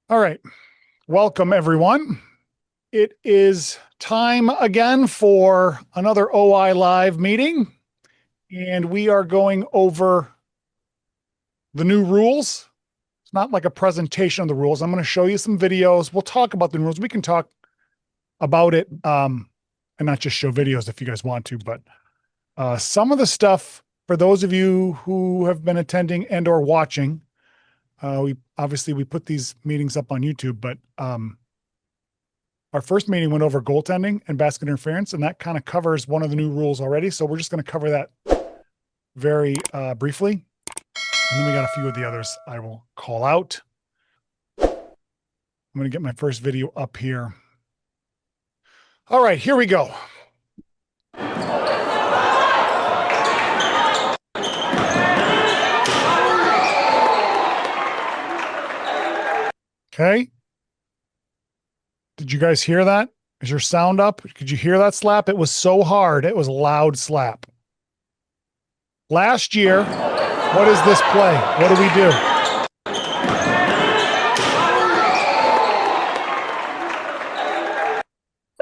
All right. Welcome, everyone. It is time again for another OI Live meeting, and we are going over the new rules. It's not like a presentation of the rules. I'm going to show you some videos. We'll talk about the rules. We can talk about it and not just show videos if you guys want to, but some of the stuff for those of you who have been attending and or watching, we put these meetings up on YouTube, but our first meeting went over goaltending and basket interference, and that kind of covers one of the new rules already. So we're just going to cover that very briefly. And then we got a few of the others I will call out. I'm going to get my first video up here. All right, here we go. Okay. Did you guys hear that? Is your sound up? Could you hear that slap? It was so hard. It was a loud slap. Last year, what is this play? What do we do?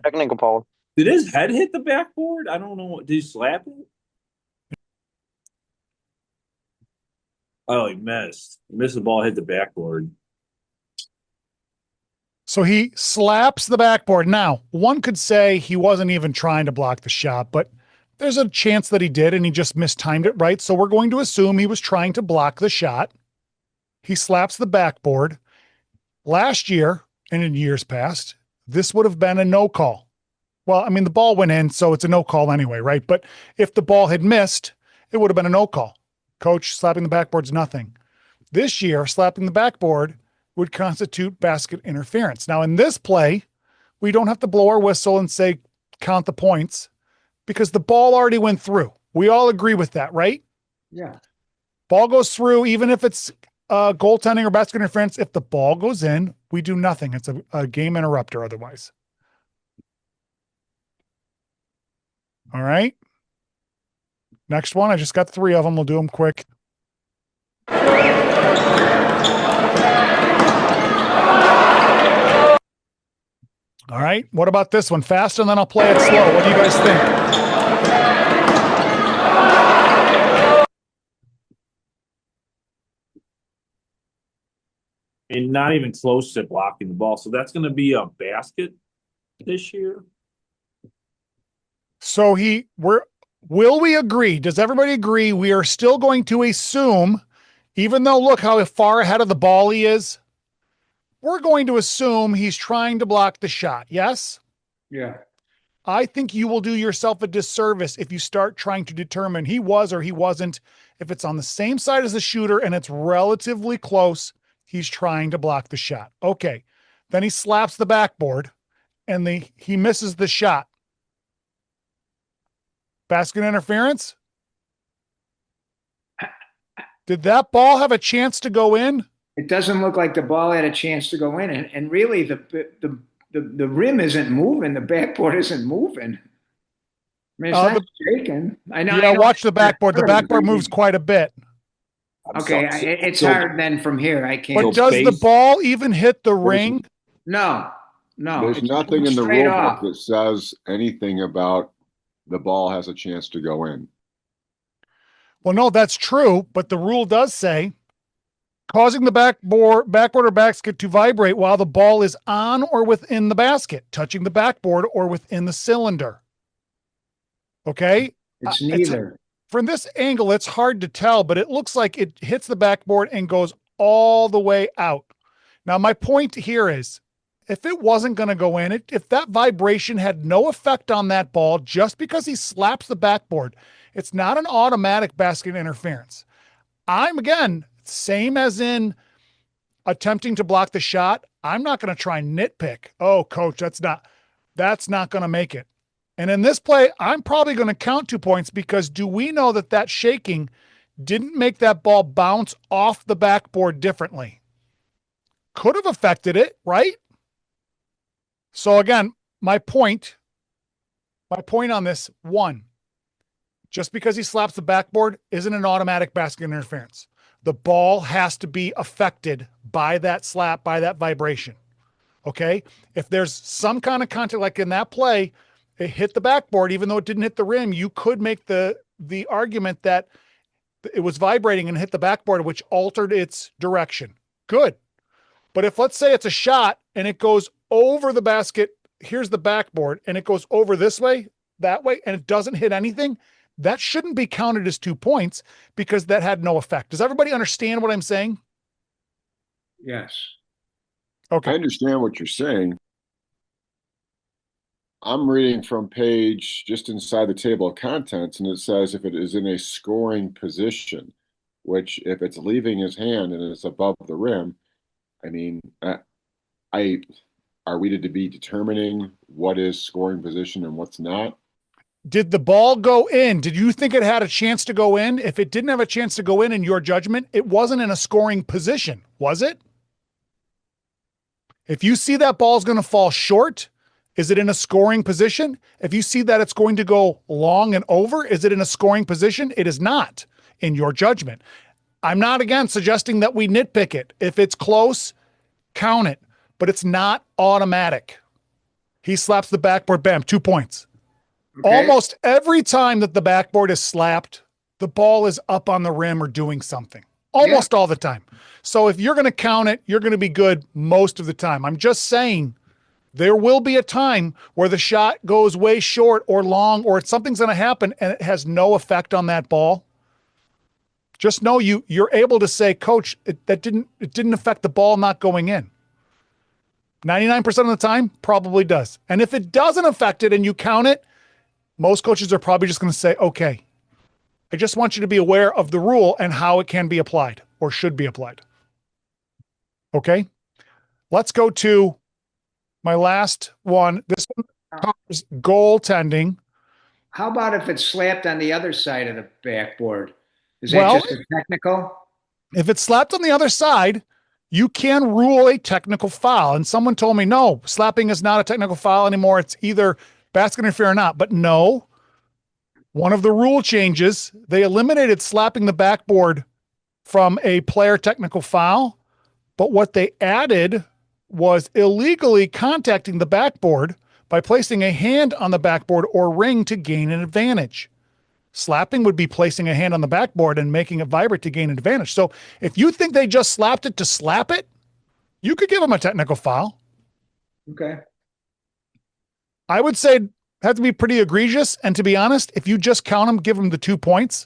Technical foul. Did his head hit the backboard? I don't know. Did he slap it? Oh, he missed. He missed the ball, hit the backboard. So he slaps the backboard. Now, one could say he wasn't even trying to block the shot, but there's a chance that he did and he just mistimed it, right? So we're going to assume he was trying to block the shot. He slaps the backboard. Last year and in years past, this would have been a no call. Well, I mean, the ball went in, so it's a no call anyway, right? But if the ball had missed, it would have been a no call. Coach, slapping the backboard's nothing. This year, slapping the backboard would constitute basket interference. Now, in this play, we don't have to blow our whistle and say, count the points, because the ball already went through. We all agree with that, right? Yeah. Ball goes through, even if it's goaltending or basket interference. If the ball goes in, we do nothing. It's a game interrupter otherwise. All right. Next one. I just got 3 of them. We'll do them quick. All right. What about this one? Fast, and then I'll play it slow. What do you guys think? And not even close to blocking the ball. So that's going to be a basket this year. So will we agree? Does everybody agree? We are still going to assume, even though look how far ahead of the ball he is, we're going to assume he's trying to block the shot. Yes? Yeah. I think you will do yourself a disservice if you start trying to determine he was or he wasn't. If it's on the same side as the shooter and it's relatively close, he's trying to block the shot. Okay. Then he slaps the backboard and he misses the shot. Basket interference? Did that ball have a chance to go in? It doesn't look like the ball had a chance to go in, and really the rim isn't moving, the backboard isn't moving. I mean, it's not shaking. I know. Yeah, I know. watch the backboard. The backboard moves quite a bit. Okay, it's hard then from here. I can't. But does the ball even hit the ring? No. There's nothing in the rule book that says anything about the ball has a chance to go in. Well, no, that's true, but the rule does say causing the backboard or basket to vibrate while the ball is on or within the basket, touching the backboard or within the cylinder. Okay? It's neither. From this angle, it's hard to tell, but it looks like it hits the backboard and goes all the way out. Now, my point here is, if it wasn't going to go in, if that vibration had no effect on that ball just because he slaps the backboard, it's not an automatic basket interference. I'm, again, same as in attempting to block the shot. I'm not going to try and nitpick. Oh, coach, that's not going to make it. And in this play, I'm probably going to count 2 points because do we know that shaking didn't make that ball bounce off the backboard differently? Could have affected it, right? So again, my point on this, 1, just because he slaps the backboard isn't an automatic basket interference. the ball has to be affected by that slap, by that vibration. Okay. If there's some kind of contact, like in that play, it hit the backboard, even though it didn't hit the rim, you could make the argument that it was vibrating and hit the backboard, which altered its direction. Good. But if, let's say it's a shot and it goes over the basket, here's the backboard, and it goes over this way, that way, and it doesn't hit anything, that shouldn't be counted as 2 points because that had no effect. Does everybody understand what I'm saying? Yes. Okay. I understand what you're saying. I'm reading from page just inside the table of contents, and it says if it is in a scoring position, which if it's leaving his hand and it's above the rim, I mean, are we to be determining what is scoring position and what's not? Did the ball go in? Did you think it had a chance to go in? If it didn't have a chance to go in your judgment, it wasn't in a scoring position, was it? If you see that ball's going to fall short, is it in a scoring position? If you see that it's going to go long and over, is it in a scoring position? It is not in your judgment. I'm not, again, suggesting that we nitpick it. If it's close, count it, but it's not automatic. He slaps the backboard, bam, 2 points. Okay. Almost every time that the backboard is slapped, the ball is up on the rim or doing something. Almost all the time. So if you're going to count it, you're going to be good most of the time. I'm just saying there will be a time where the shot goes way short or long, or something's going to happen and it has no effect on that ball. Just know you're able to say, Coach, it didn't affect the ball not going in. 99% of the time, probably does. And if it doesn't affect it and you count it, most coaches are probably just going to say, okay, I just want you to be aware of the rule and how it can be applied or should be applied. Okay. Let's go to my last one. This one covers goaltending. How about if it's slapped on the other side of the backboard? Is that just a technical? If it's slapped on the other side, you can rule a technical foul. And someone told me, no, slapping is not a technical foul anymore. It's either basket interference or not. But no, one of the rule changes, they eliminated slapping the backboard from a player technical foul. But what they added was illegally contacting the backboard by placing a hand on the backboard or ring to gain an advantage. Slapping would be placing a hand on the backboard and making it vibrate to gain an advantage. So if you think they just slapped it to slap it, you could give them a technical foul. Okay. I would say it has to be pretty egregious. And to be honest, if you just count them, give them the 2 points,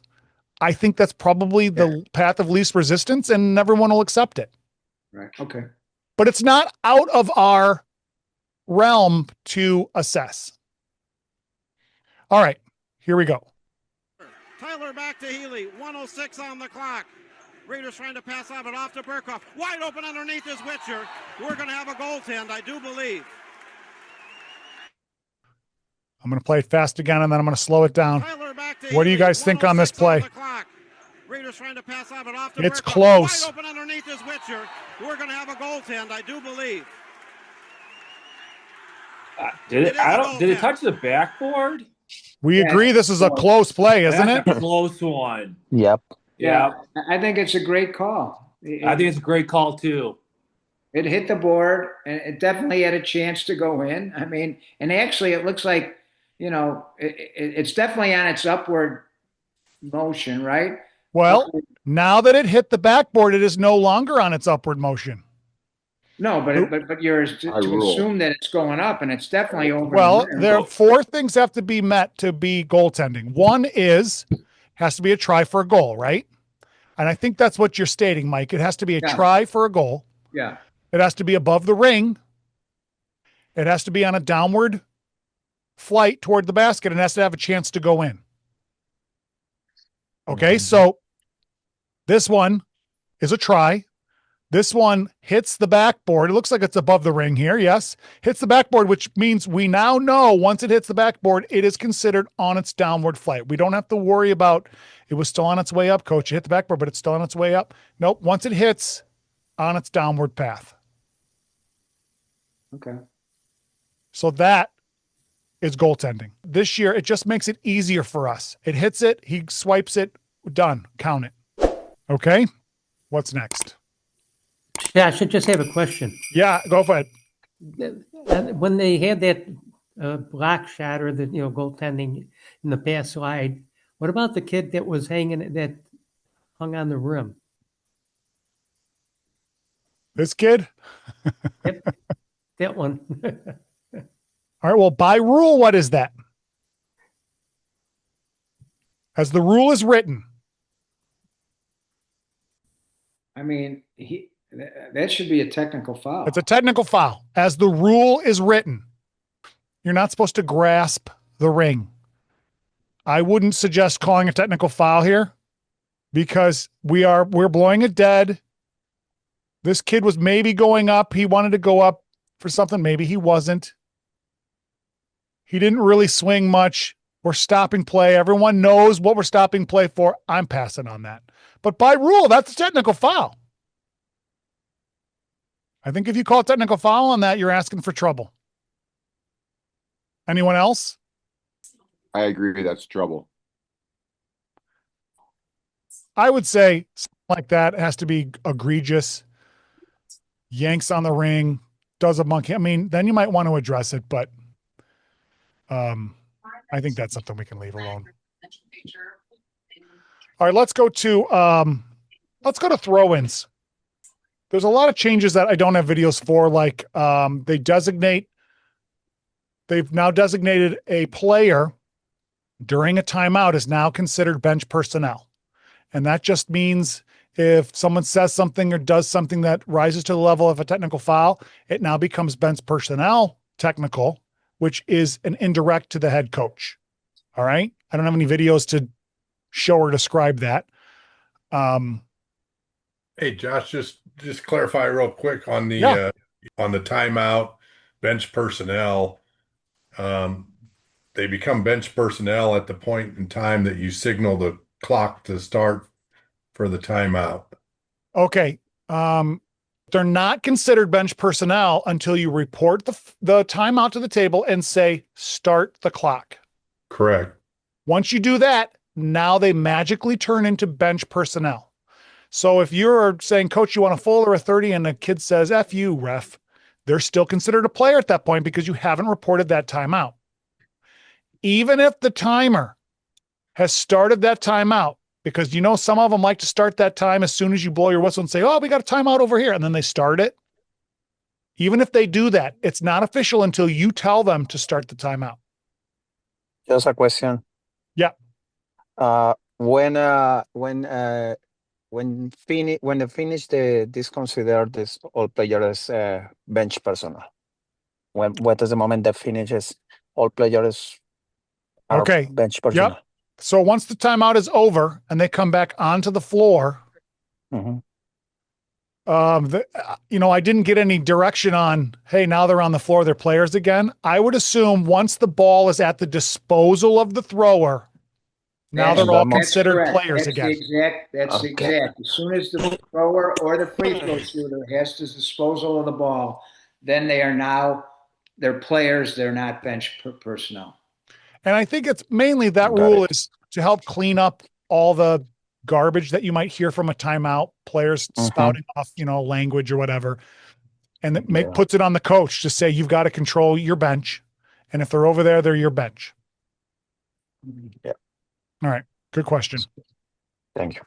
I think that's probably the path of least resistance and everyone will accept it. Right. Okay. But it's not out of our realm to assess. All right, here we go. Tyler back to Healy, 1:06 on the clock. Raiders trying to pass off it off to Burkhoff. Wide open underneath is Witcher. We're going to have a goaltend, I do believe. I'm going to play it fast again, and then I'm going to slow it down. What do you guys think on this play? Raiders trying to pass off it off to It's Burkhoff. close. Wide open underneath is Witcher. We're going to have a goaltend, I do believe. Did it touch the backboard? We agree this is a close play, isn't it? That's a close one. Yep. Yeah. I think it's a great call. I think it's a great call too. It hit the board and it definitely had a chance to go in. I mean, and actually it looks like, it's definitely on its upward motion, right? Well, now that it hit the backboard, it is no longer on its upward motion. No, but you're to assume that it's going up, and it's definitely over. Well, there are 4 things have to be met to be goaltending. One has to be a try for a goal, right? And I think that's what you're stating, Mike. It has to be a try for a goal. Yeah. It has to be above the ring. It has to be on a downward flight toward the basket, and it has to have a chance to go in. Okay, so this one is a try. This one hits the backboard. It looks like it's above the ring here. Yes. Hits the backboard, which means we now know once it hits the backboard, it is considered on its downward flight. We don't have to worry about it was still on its way up, Coach. It hit the backboard, but it's still on its way up. Nope. Once it hits, on its downward path. Okay. So that is goaltending. This year, it just makes it easier for us. It hits it, he swipes it, done. Count it. Okay? What's next? Yeah, I should just have a question. Yeah, go for it. When they had that block shot or the goaltending in the past slide, what about the kid that was hung on the rim? This kid? Yep, that one. All right, well, by rule, what is that? As the rule is written. I mean, that should be a technical foul. It's a technical foul. As the rule is written, you're not supposed to grasp the ring. I wouldn't suggest calling a technical foul here because we're blowing it dead. This kid was maybe going up. He wanted to go up for something. Maybe he wasn't. He didn't really swing much. We're stopping play. Everyone knows what we're stopping play for. I'm passing on that. But by rule, that's a technical foul. I think if you call a technical foul on that, you're asking for trouble. Anyone else? I agree. That's trouble. I would say something like that has to be egregious. Yanks on the ring, does a monkey. I mean, then you might want to address it, but I think that's something we can leave alone. All right, let's go to throw-ins. There's a lot of changes that I don't have videos for, like they've now designated a player during a timeout is now considered bench personnel. And that just means if someone says something or does something that rises to the level of a technical foul, it now becomes bench personnel technical, which is an indirect to the head coach. All right. I don't have any videos to show or describe that. Hey, Josh, just clarify real quick on the timeout, bench personnel. They become bench personnel at the point in time that you signal the clock to start for the timeout. Okay. They're not considered bench personnel until you report the timeout to the table and say, start the clock. Correct. Once you do that, now they magically turn into bench personnel. So if you're saying, coach, you want a full or a 30, and the kid says, F you, ref, they're still considered a player at that point because you haven't reported that timeout. Even if the timer has started that timeout, because some of them like to start that time as soon as you blow your whistle and say, oh, we got a timeout over here. And then they start it. Even if they do that, it's not official until you tell them to start the timeout. Just a question. Yeah. When they finish this consider this all players bench personnel. What is the moment that finishes all players are bench personnel? Yep. So once the timeout is over and they come back onto the floor, I didn't get any direction on, hey, now they're on the floor, they're players again. I would assume once the ball is at the disposal of the thrower, now they're all considered players again. That's exact. As soon as the thrower or the free throw shooter has the disposal of the ball, then they're players. They're not bench personnel. And I think it's mainly that rule is to help clean up all the garbage that you might hear from a timeout, players spouting off, language or whatever. And that puts it on the coach to say, you've got to control your bench. And if they're over there, they're your bench. Yeah. All right. Good question. Thank you.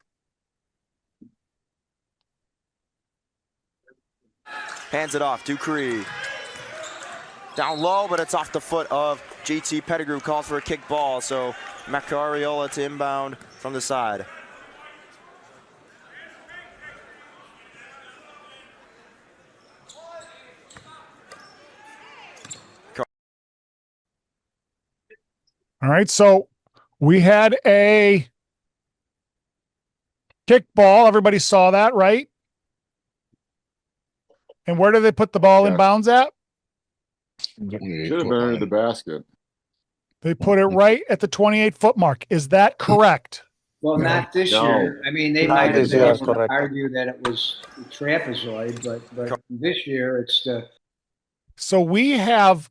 Hands it off. Dupree. Down low, but it's off the foot of GT Pettigrew, called for a kick ball. So Macariola to inbound from the side. All right. So we had a kick ball. Everybody saw that, right? And where do they put the ball in bounds at? Should have been under the basket. They put it right at the 28-foot mark. Is that correct? Well, not this year. I mean, they might have been able to argue that it was the trapezoid, but this year it's the. So we have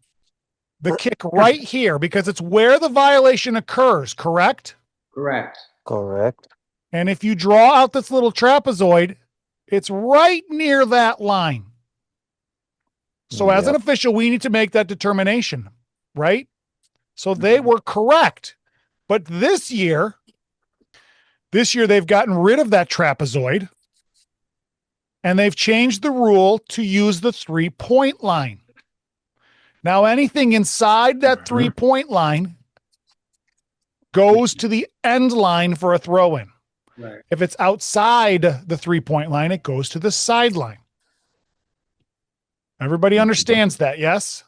the kick right here because it's where the violation occurs, correct? Correct. Correct. And if you draw out this little trapezoid, It's right near that line. So as an official, we need to make that determination, right? So they were correct. But this year they've gotten rid of that trapezoid and they've changed the rule to use the 3-point line. Now, anything inside that 3-point line goes to the end line for a throw-in. Right. If it's outside the 3-point line, it goes to the sideline. Everybody understands that, yes?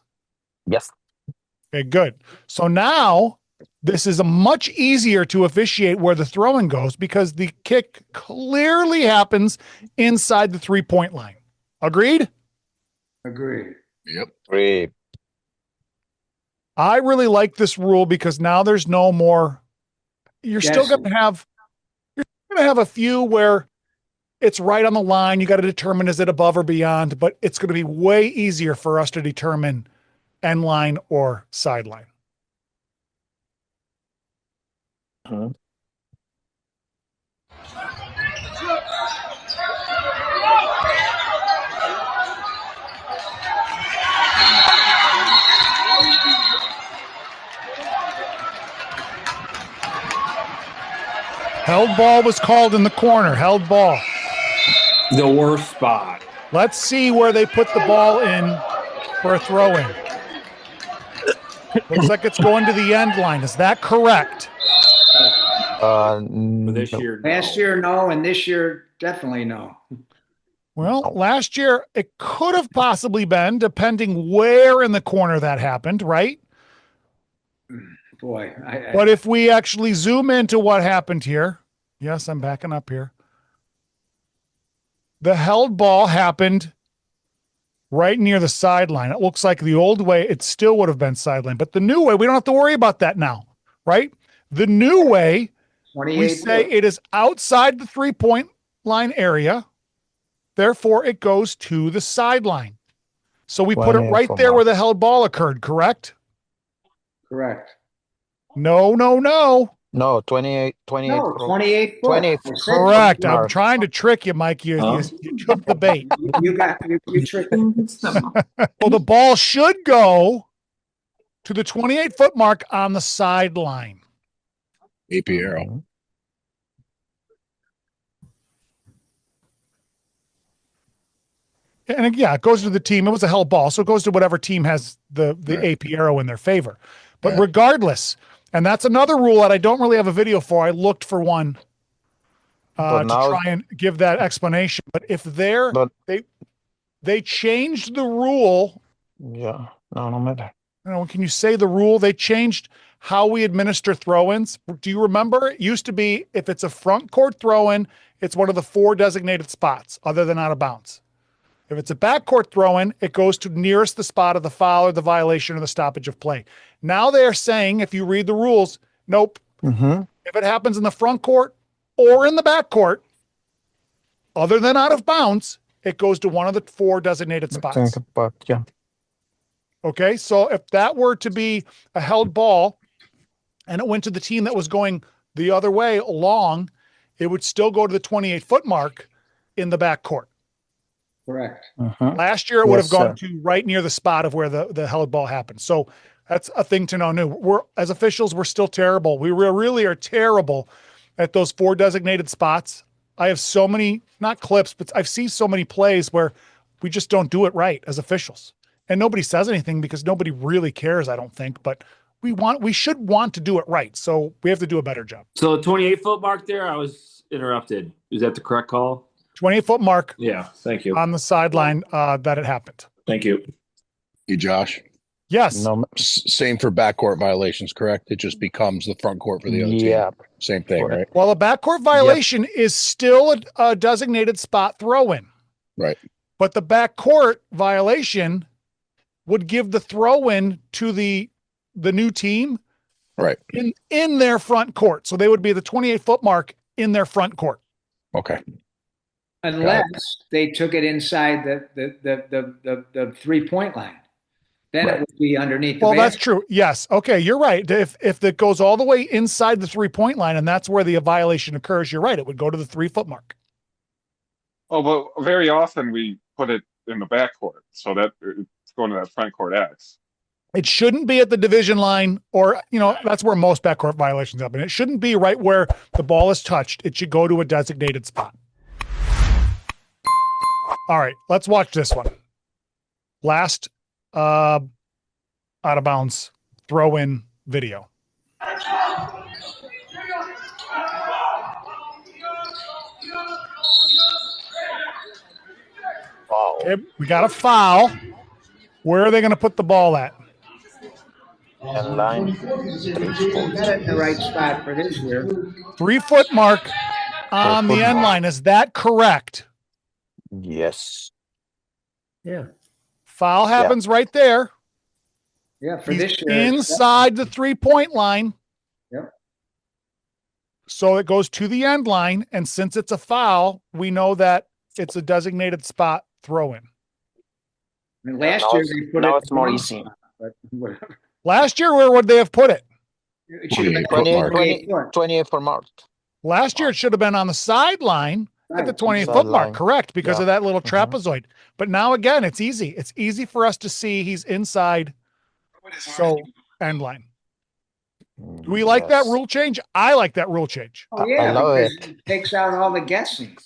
Yes. Okay, good. So now this is a much easier to officiate where the throw-in goes because the kick clearly happens inside the 3-point line. Agreed? Agreed. Yep. Great. I really like this rule because now there's no more. You're still going to have a few where it's right on the line. You got to determine, is it above or beyond, but it's going to be way easier for us to determine end line or sideline. Held ball was called in the corner. Held ball. The worst spot. Let's see where they put the ball in for a throw-in. Looks like it's going to the end line. Is that correct? For this year, no. Last year, no, and this year, definitely no. Well, last year it could have possibly been, depending where in the corner that happened, right? Boy, But if we actually zoom into what happened here, yes, I'm backing up here. The held ball happened right near the sideline. It looks like the old way, it still would have been sideline, but the new way, we don't have to worry about that now, right? The new way, we say it is outside the 3-point line area. Therefore, it goes to the sideline. So we put it right there where the held ball occurred, correct? Correct. No. No, 28. No, 28 foot. 28 Correct. I'm trying to trick you, Mike. You took the bait. You tricked me. Well, the ball should go to the 28-foot mark on the sideline. AP arrow. And yeah, it goes to the team. It was a held ball, so it goes to whatever team has the AP arrow in their favor. But regardless, and that's another rule that I don't really have a video for. I looked for one to try and give that explanation. But if they changed the rule. Yeah, no matter. Can you say the rule? They changed how we administer throw-ins. Do you remember? It used to be if it's a front court throw-in, it's one of the 4 designated spots other than out of bounds. If it's a backcourt throw-in, it goes to nearest the spot of the foul or the violation or the stoppage of play. Now they're saying, if you read the rules, nope. If it happens in the front court or in the backcourt, other than out of bounds, it goes to one of the 4 designated spots. Yeah. Okay, so if that were to be a held ball and it went to the team that was going the other way along, it would still go to the 28-foot mark in the backcourt. Correct. Last year, it would have gone to right near the spot of where the held ball happened. So that's a thing to know new. As officials, we're still terrible. We really are terrible at those 4 designated spots. I have so many, not clips, but I've seen so many plays where we just don't do it right as officials. And nobody says anything because nobody really cares, I don't think. But we should want to do it right. So we have to do a better job. So the 28-foot mark there, I was interrupted. Is that the correct call? 28-foot mark. Yeah, thank you. On the sideline that it happened. Thank you. Hey, Josh. Yes. No, Same for backcourt violations, correct? It just becomes the front court for the other team. Same thing, right? Well, a backcourt violation is still a designated spot throw-in. Right. But the backcourt violation would give the throw-in to the new team right in their front court. So they would be the 28-foot mark in their front court. Okay. Unless they took it inside the 3-point line. Then it would be underneath the basket. That's true. Yes. Okay, you're right. If it goes all the way inside the 3-point line and that's where the violation occurs, you're right. It would go to the 3-foot mark. Oh, but very often we put it in the backcourt, so that it's going to that front court X. It shouldn't be at the division line, or, that's where most backcourt violations happen. It shouldn't be right where the ball is touched. It should go to a designated spot. All right, let's watch this one. Last out of bounds throw in video. Okay, we got a foul. Where are they going to put the ball at? Endline. Got it in the right spot for this year. 3 foot mark on the end line. Is that correct? Yes. Yeah. Foul happens right there. Yeah, for He's this year. inside the 3-point line. Yep. So it goes to the end line. And since it's a foul, we know that it's a designated spot throw in. I mean, last year they put now it. it's more easy. But whatever. Last year, where would they have put it? It should have been 28 for mark. Last year, it should have been on the sideline at the 28-foot mark, correct, because of that little trapezoid. But now, again, it's easy. It's easy for us to see he's inside, so end line. Do we like that rule change? I like that rule change. Oh, yeah, I love because it takes out all the guessing.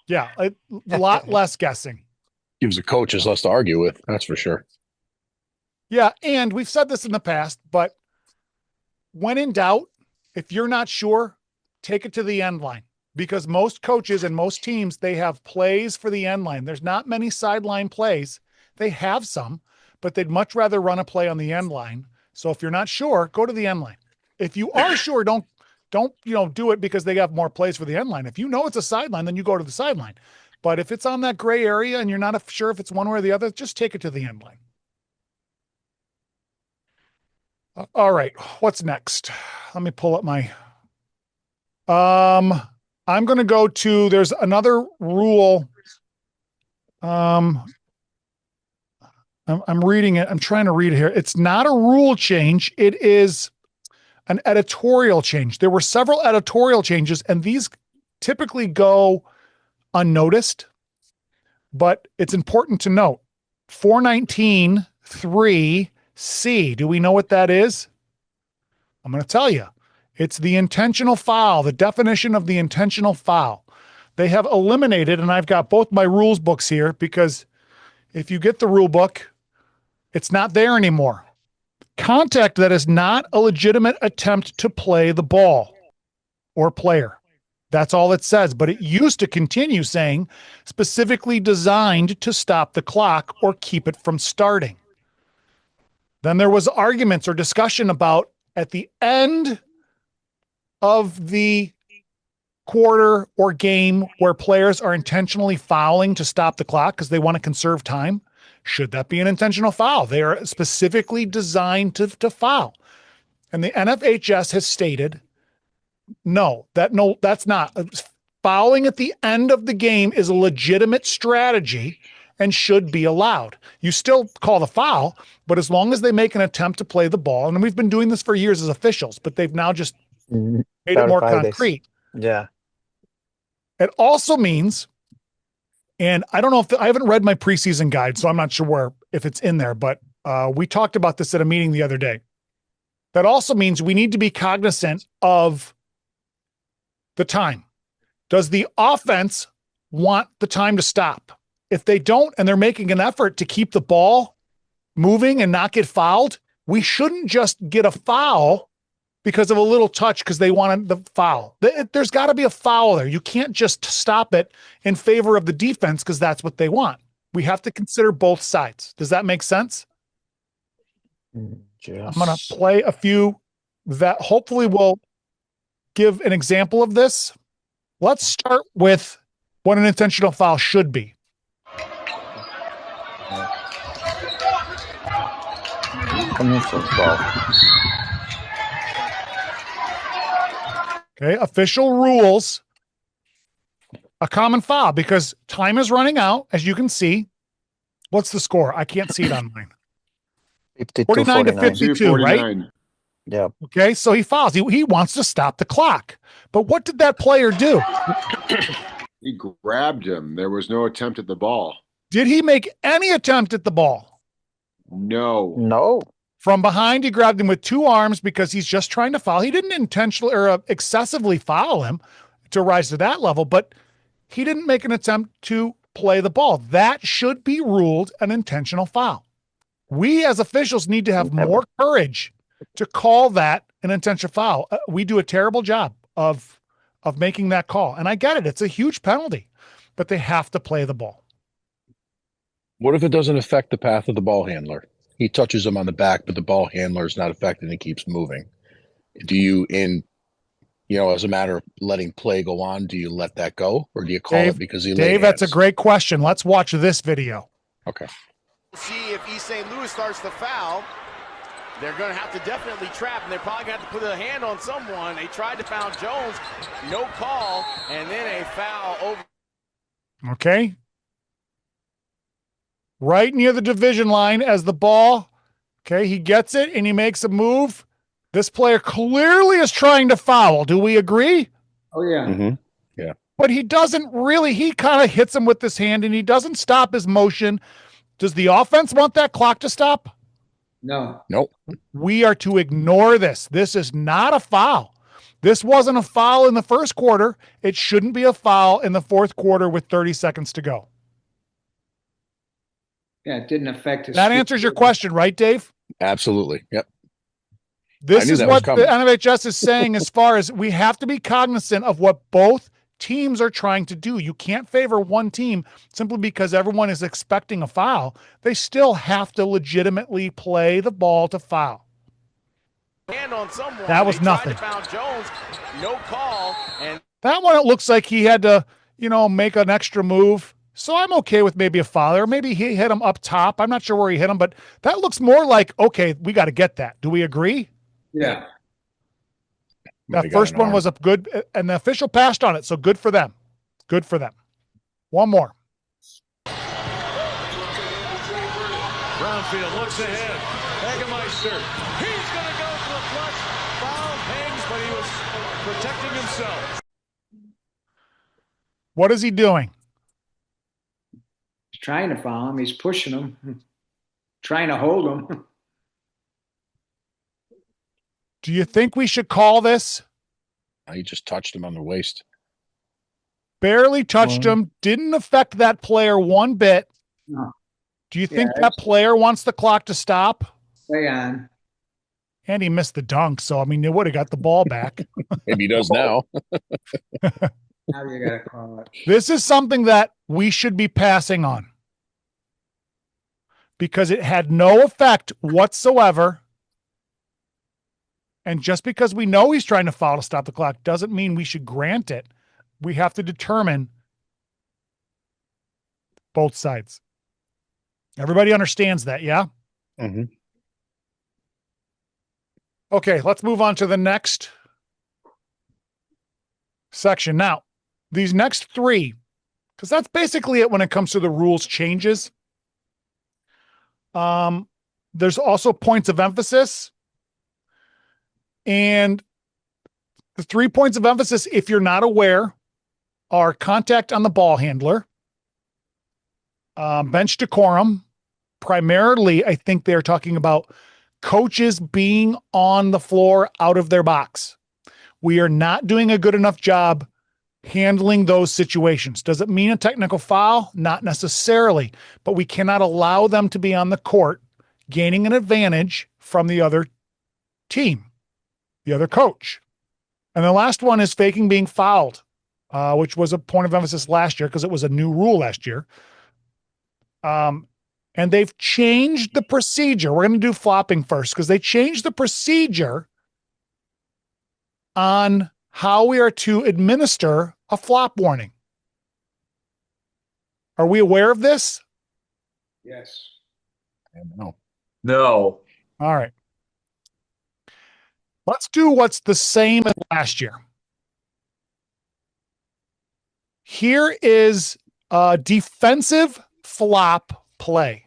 Yeah, a lot less guessing. Gives the coaches less to argue with, that's for sure. Yeah, and we've said this in the past, but when in doubt, if you're not sure, take it to the end line, because most coaches and most teams, they have plays for the end line. There's not many sideline plays. They have some, but they'd much rather run a play on the end line. So if you're not sure, go to the end line. If you are sure, don't do it because they have more plays for the end line. If you know it's a sideline, then you go to the sideline. But if it's on that gray area and you're not sure if it's one way or the other, just take it to the end line. All right, what's next? Let me pull up my. I'm going to go to. There's another rule. I'm reading it. I'm trying to read it here. It's not a rule change. It is an editorial change. There were several editorial changes, and these typically go unnoticed, but it's important to note. 419.3C. Do we know what that is? I'm going to tell you. It's the intentional foul, the definition of the intentional foul. They have eliminated, and I've got both my rules books here, because if you get the rule book, it's not there anymore. Contact that is not a legitimate attempt to play the ball or player. That's all it says. But it used to continue saying specifically designed to stop the clock or keep it from starting. Then there was arguments or discussion about at the end of the quarter or game where players are intentionally fouling to stop the clock because they want to conserve time. Should that be an intentional foul? They are specifically designed to foul. And the NFHS has stated, no, that's not. Fouling at the end of the game is a legitimate strategy and should be allowed. You still call the foul, but as long as they make an attempt to play the ball, and we've been doing this for years as officials, but they've now just made it more concrete. Yeah. It also means, and I don't know if I haven't read my preseason guide, so I'm not sure if it's in there, but we talked about this at a meeting the other day. That also means we need to be cognizant of the time. Does the offense want the time to stop? If they don't, and they're making an effort to keep the ball moving and not get fouled, we shouldn't just get a foul because of a little touch because they wanted the foul. There's got to be a foul there. You can't just stop it in favor of the defense because that's what they want. We have to consider both sides. Does that make sense? Yes. I'm going to play a few that hopefully will give an example of this. Let's start with what an intentional foul should be. Okay, official rules. A common foul because time is running out, as you can see. What's the score? I can't see it on mine. 49 to 52, right? Yeah. Okay, so he fouls. He wants to stop the clock. But what did that player do? He grabbed him. There was no attempt at the ball. Did he make any attempt at the ball? No. No. From behind, he grabbed him with two arms because he's just trying to foul. He didn't intentionally or excessively foul him to rise to that level, but he didn't make an attempt to play the ball. That should be ruled an intentional foul. We as officials need to have more courage to call that an intentional foul. We do a terrible job of making that call. And I get it. It's a huge penalty, but they have to play the ball. What if it doesn't affect the path of the ball handler? He touches him on the back, but the ball handler is not affected and he keeps moving. Do you, as a matter of letting play go on, do you let that go, or do you call it because he laid Dave, that's a hands? great question. Let's watch this video. Okay. See if East St. Louis starts to foul. They're going to have to definitely trap, and they're probably going to have to put a hand on someone. They tried to foul Jones, no call, and then a foul over. Okay. Right near the division line as the ball. Okay, he gets it and he makes a move. This player clearly is trying to foul. Do we agree? Oh, yeah. Mm-hmm. Yeah. But he doesn't really. He kind of hits him with his hand and he doesn't stop his motion. Does the offense want that clock to stop? No. Nope. We are to ignore this. This is not a foul. This wasn't a foul in the first quarter. It shouldn't be a foul in the fourth quarter with 30 seconds to go. Yeah, it didn't affect his. That answers your question, right, Dave? Absolutely. Yep. This is what the coming. NFHS is saying as far as we have to be cognizant of what both teams are trying to do. You can't favor one team simply because everyone is expecting a foul. They still have to legitimately play the ball to foul. Hand on someone. That was nothing. They tried to foul Jones, no call, and that one, it looks like he had to, make an extra move. So I'm okay with maybe a foul, or maybe he hit him up top. I'm not sure where he hit him, but that looks more like, okay, we got to get that. Do we agree? Yeah. That first one was a good, and the official passed on it, so good for them. Good for them. One more. Brownfield looks ahead. Hagemeister. He's going to go for the flush. Foul hangs, but he was protecting himself. What is he doing? He's trying to foul him. He's pushing him, trying to hold him. Do you think we should call this? He just touched him on the waist. Barely touched him. Didn't affect that player one bit. No. Do you think that player wants the clock to stop? Stay on. And he missed the dunk, so, they would have got the ball back. Maybe he does now. Now you got to call it. This is something that we should be passing on because it had no effect whatsoever. And just because we know he's trying to foul to stop the clock doesn't mean we should grant it. We have to determine both sides. Everybody understands that, yeah? Mm-hmm. Okay, let's move on to the next section. Now, these next three, because that's basically it when it comes to the rules changes. There's also points of emphasis. And the 3 points of emphasis, if you're not aware, are contact on the ball handler, bench decorum. Primarily, I think they're talking about coaches being on the floor out of their box. We are not doing a good enough job handling those situations. Does it mean a technical foul? Not necessarily, but we cannot allow them to be on the court gaining an advantage from the other team, the other coach. And the last one is faking being fouled, which was a point of emphasis last year because it was a new rule last year. And they've changed the procedure. We're going to do flopping first because they changed the procedure on how we are to administer a flop warning. Are we aware of this? Yes. No. No. All right. Let's do what's the same as last year. Here is a defensive flop play.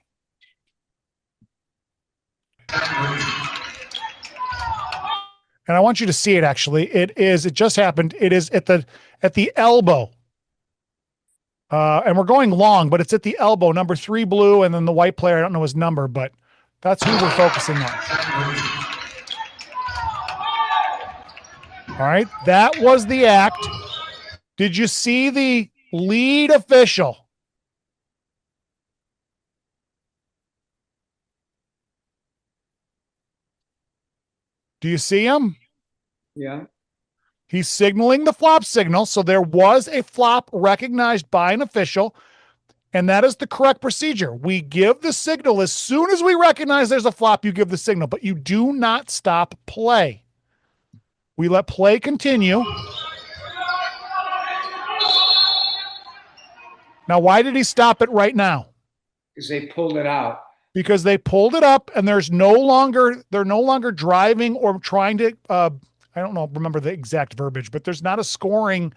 And I want you to see it actually. It just happened. It is at the elbow. And we're going long, but it's at the elbow, number 3 blue, and then the white player, I don't know his number, but that's who we're focusing on. All right, that was the act. Did you see the lead official? Do you see him? Yeah. He's signaling the flop signal. So there was a flop recognized by an official, and that is the correct procedure. We give the signal as soon as we recognize there's a flop, you give the signal, but you do not stop play. We let play continue. Now, why did he stop it right now? Because they pulled it out. Because they pulled it up, and they're no longer driving or trying to, I don't know, remember the exact verbiage, but there's not a scoring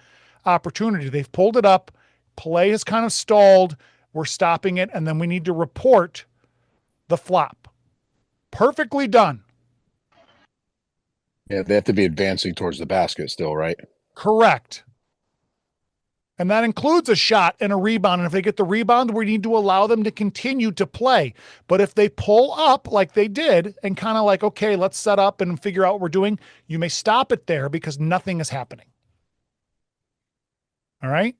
opportunity. They've pulled it up. Play is kind of stalled. We're stopping it, and then we need to report the flop. Perfectly done. Yeah, they have to be advancing towards the basket still, right? Correct. And that includes a shot and a rebound. And if they get the rebound, we need to allow them to continue to play. But if they pull up like they did and kind of like, okay, let's set up and figure out what we're doing, you may stop it there because nothing is happening. All right?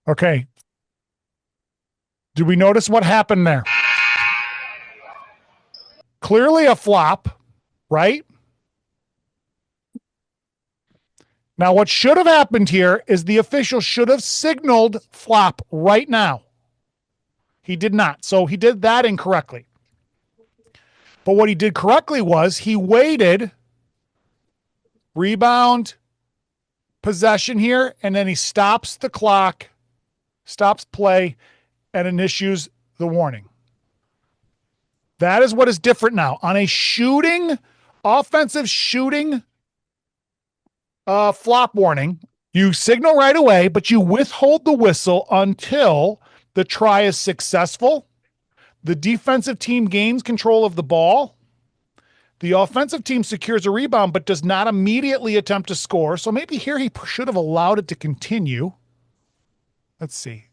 Okay. Did we notice what happened there? Clearly a flop, right? Now, what should have happened here is the official should have signaled flop right now. He did not. So he did that incorrectly. But what he did correctly was he waited, rebound, possession here, and then he stops the clock, stops play, and initiates the warning. That is what is different now. On a shooting, offensive shooting flop warning, you signal right away, but you withhold the whistle until the try is successful, the defensive team gains control of the ball, the offensive team secures a rebound but does not immediately attempt to score. So maybe here he should have allowed it to continue. Let's see.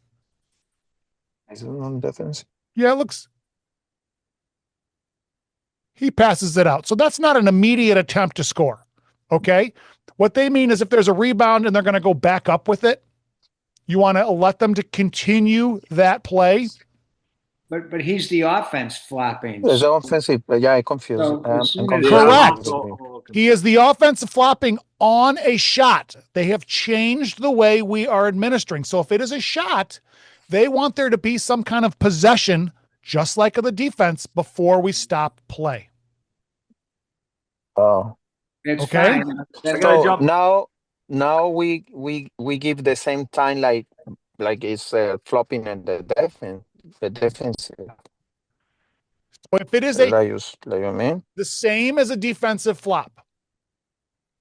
Is it on defense? Yeah, it looks. He passes it out. So that's not an immediate attempt to score. Okay. What they mean is if there's a rebound and they're going to go back up with it, you want to let them to continue that play. But he's the offense flopping. It's offensive. Yeah, I'm confused. So, I'm confused. Correct. He is the offensive flopping on a shot. They have changed the way we are administering. So if it is a shot, they want there to be some kind of possession, just like the defense, before we stop play. Oh, it's okay. Fine. So now we give the same time like it's flopping and the defense. The defense. But if it is the same as a defensive flop.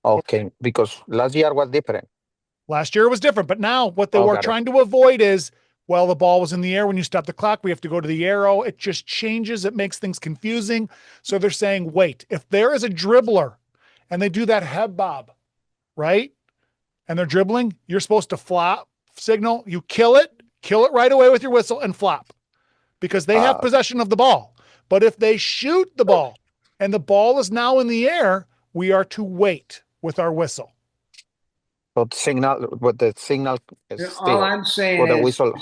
Okay, because last year was different. Last year was different, but now what they were trying to avoid is, well, the ball was in the air. When you stop the clock, we have to go to the arrow. It just changes. It makes things confusing. So they're saying, wait, if there is a dribbler and they do that head bob, right? And they're dribbling, you're supposed to flop signal. You kill it right away with your whistle and flop because they have possession of the ball. But if they shoot the ball and the ball is now in the air, we are to wait with our whistle. But the signal is still. All I'm saying the is, whistle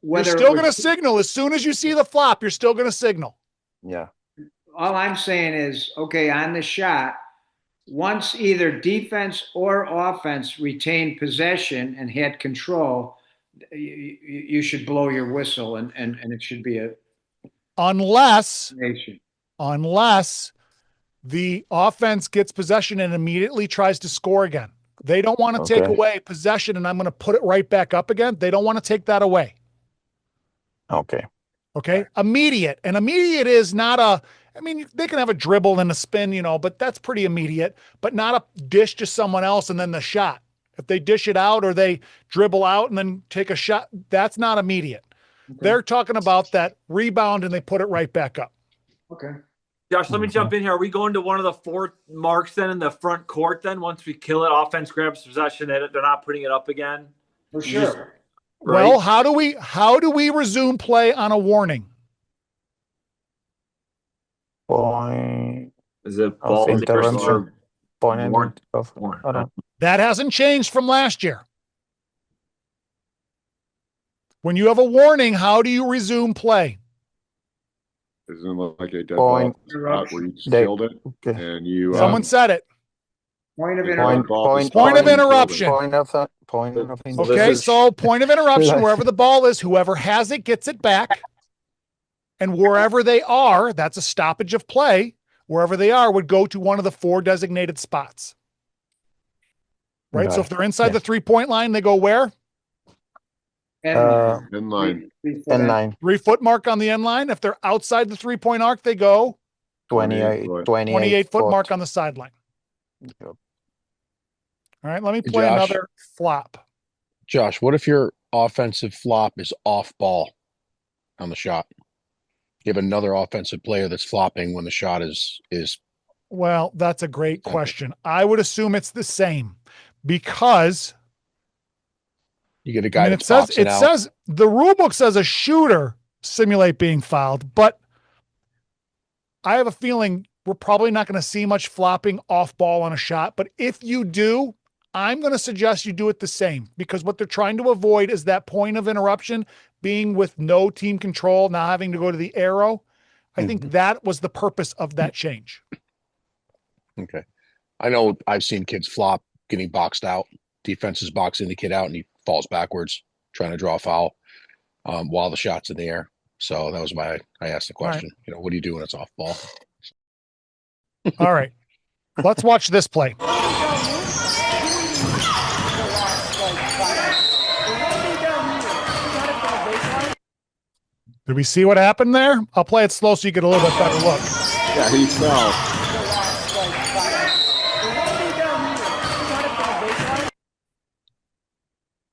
you're still going to signal as soon as you see the flop. You're still going to signal. Yeah. All I'm saying is, okay, on the shot, once either defense or offense retained possession and had control, you should blow your whistle and it should be a unless the offense gets possession and immediately tries to score again. They don't want to take away possession and I'm going to put it right back up again. They don't want to take that away. Okay. Immediate. And immediate is not I mean, they can have a dribble and a spin, but that's pretty immediate, but not a dish to someone else and then the shot. If they dish it out or they dribble out and then take a shot, that's not immediate. Okay. They're talking about that rebound and they put it right back up. Okay. Josh, let me jump in here. Are we going to one of the 4 marks then in the front court then? Once we kill it, offense grabs possession, they're not putting it up again? For sure. Right? Well, how do we resume play on a warning? Point. Is it ball intervention? Point of that hasn't changed from last year. When you have a warning, how do you resume play? Isn't it like a dead ball spot where you killed it and you? Someone said it. Point of interruption. Point of interruption. Okay, so point of interruption, wherever the ball is, whoever has it gets it back. And wherever they are, that's a stoppage of play. Wherever they are would go to one of the 4 designated spots. Right? So if they're inside the 3-point line, they go where? End line. 3-foot mark on the end line. If they're outside the 3-point arc, they go 28-foot mark on the sideline. Yep. All right, let me play another flop. Josh, what if your offensive flop is off ball on the shot? You have another offensive player that's flopping when the shot is. Well, that's a great question. I would assume it's the same because you get a guy. It says the rule book says a shooter simulate being fouled, but I have a feeling we're probably not going to see much flopping off ball on a shot. But if you do, I'm going to suggest you do it the same, because what they're trying to avoid is that point of interruption being with no team control, now having to go to the arrow. I think that was the purpose of that change. Okay. I know I've seen kids flop getting boxed out. Defense is boxing the kid out and he falls backwards trying to draw a foul while the shot's in the air. So that was why I asked the question. Right. What do you do when it's off ball? All right. Let's watch this play. Did we see what happened there? I'll play it slow so you get a little bit better look. Yeah, he fell.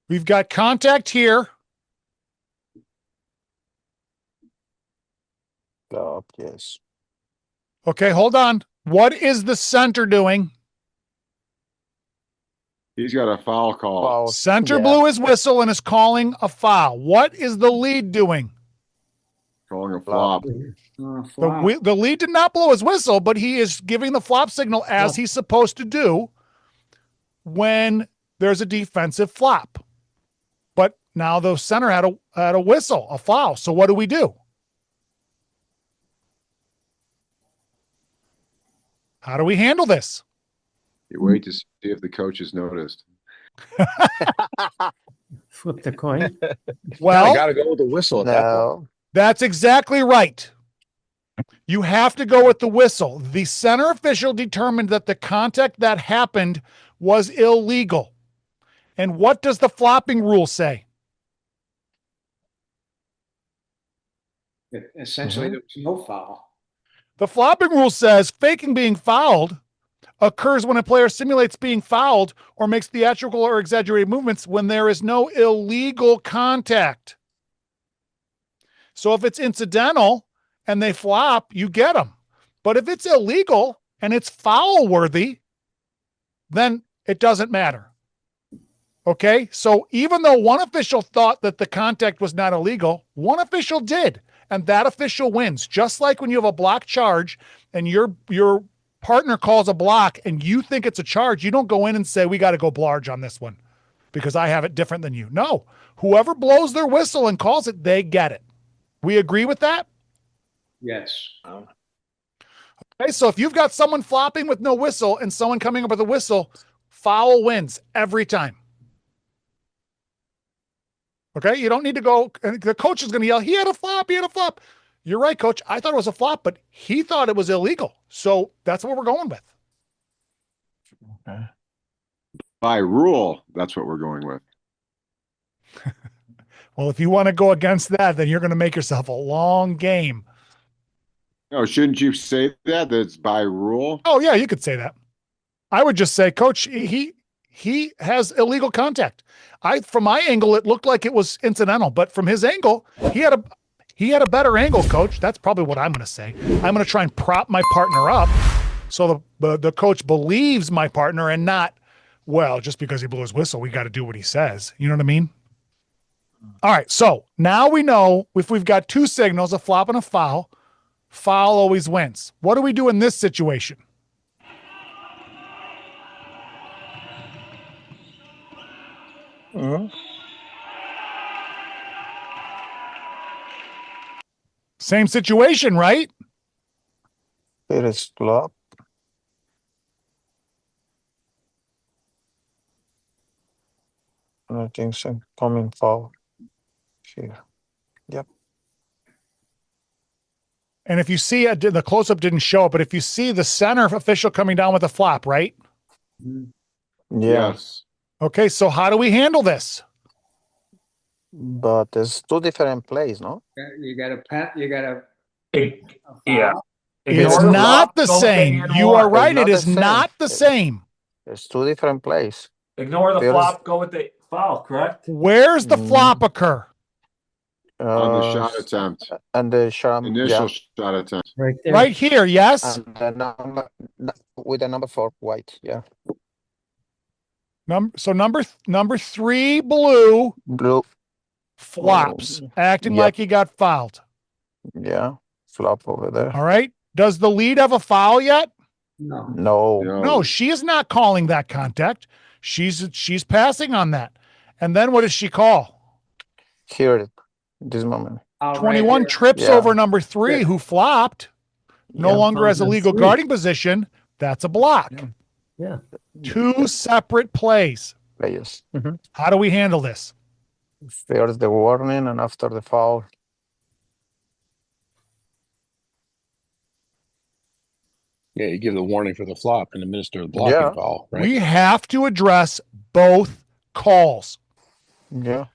We've got contact here. Yes. Okay, hold on. What is the center doing? He's got a foul call. Center blew his whistle and is calling a foul. What is the lead doing? Calling a flop. The lead did not blow his whistle, but he is giving the flop signal as he's supposed to do when there's a defensive flop. But now the center had a whistle, a foul. So what do we do? How do we handle this? You wait to see if the coach has noticed. Flip the coin. Well, I got to go with the whistle at that point. That's exactly right. You have to go with the whistle. The center official determined that the contact that happened was illegal. And what does the flopping rule say? Essentially, there was no foul. The flopping rule says faking being fouled occurs when a player simulates being fouled or makes theatrical or exaggerated movements when there is no illegal contact. So if it's incidental and they flop, you get them. But if it's illegal and it's foul worthy, then it doesn't matter. Okay? So even though one official thought that the contact was not illegal, one official did. And that official wins. Just like when you have a block charge and your partner calls a block and you think it's a charge, you don't go in and say, we got to go blarge on this one because I have it different than you. No. Whoever blows their whistle and calls it, they get it. We agree with that? Yes. Okay, so if you've got someone flopping with no whistle and someone coming up with a whistle, foul wins every time. Okay, you don't need to go, and the coach is going to yell, he had a flop, he had a flop. You're right, coach. I thought it was a flop, but he thought it was illegal. So that's what we're going with. Okay. By rule, that's what we're going with. Well, if you want to go against that, then you're going to make yourself a long game. No, shouldn't you say that? That's by rule. Oh yeah, you could say that. I would just say, Coach, he has illegal contact. From my angle, it looked like it was incidental, but from his angle, he had a better angle, Coach. That's probably what I'm going to say. I'm going to try and prop my partner up so the coach believes my partner and not, well, just because he blew his whistle, we got to do what he says. You know what I mean? All right, so now we know if we've got two signals, a flop and a foul always wins. What do we do in this situation? Same situation, right? It is flop. I think so. Coming foul here. Yep. And if you see it, the close-up didn't show it, but if you see the center official coming down with a flop, right? Yes. Okay, so how do we handle this? But there's two different plays, no? You got a Yeah. It's not the same. You are right. It is not the same. There's two different plays. Ignore the flop, go with the foul, correct? Where's the flop occur? On the shot attempt. And the shot, Initial shot attempt. Right there. Right here, yes. And the with the number 4 white, yeah. Number 3 blue flops, acting like he got fouled. Yeah, flop over there. All right. Does the lead have a foul yet? No, she is not calling that contact. She's passing on that. And then what does she call? Here, this moment. 21 trips over number 3 who flopped. No longer has a legal guarding position. That's a block. Yeah. Two separate plays. How do we handle this? First the warning and after the foul. Yeah, you give the warning for the flop and administer the blocking foul, right? We have to address both calls. Yeah.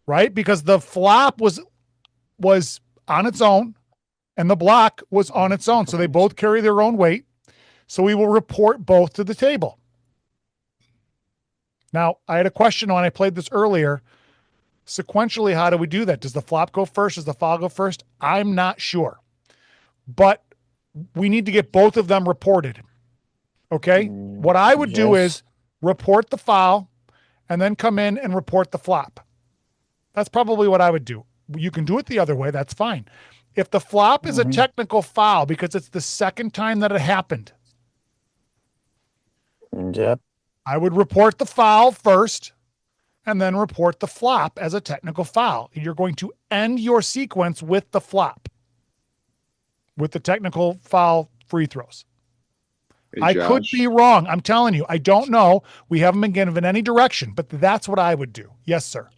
Right? Because the flop was on its own and the block was on its own. So they both carry their own weight. So we will report both to the table. Now, I had a question when I played this earlier. Sequentially, how do we do that? Does the flop go first? Does the foul go first? I'm not sure. But we need to get both of them reported. Okay? What I would do is report the foul and then come in and report the flop. That's probably what I would do. You can do it the other way. That's fine. If the flop is a technical foul because it's the second time that it happened, I would report the foul first and then report the flop as a technical foul. You're going to end your sequence with the flop, with the technical foul free throws. Hey, I could be wrong. I'm telling you, I don't know. We haven't been given any direction, but that's what I would do. Yes, sir.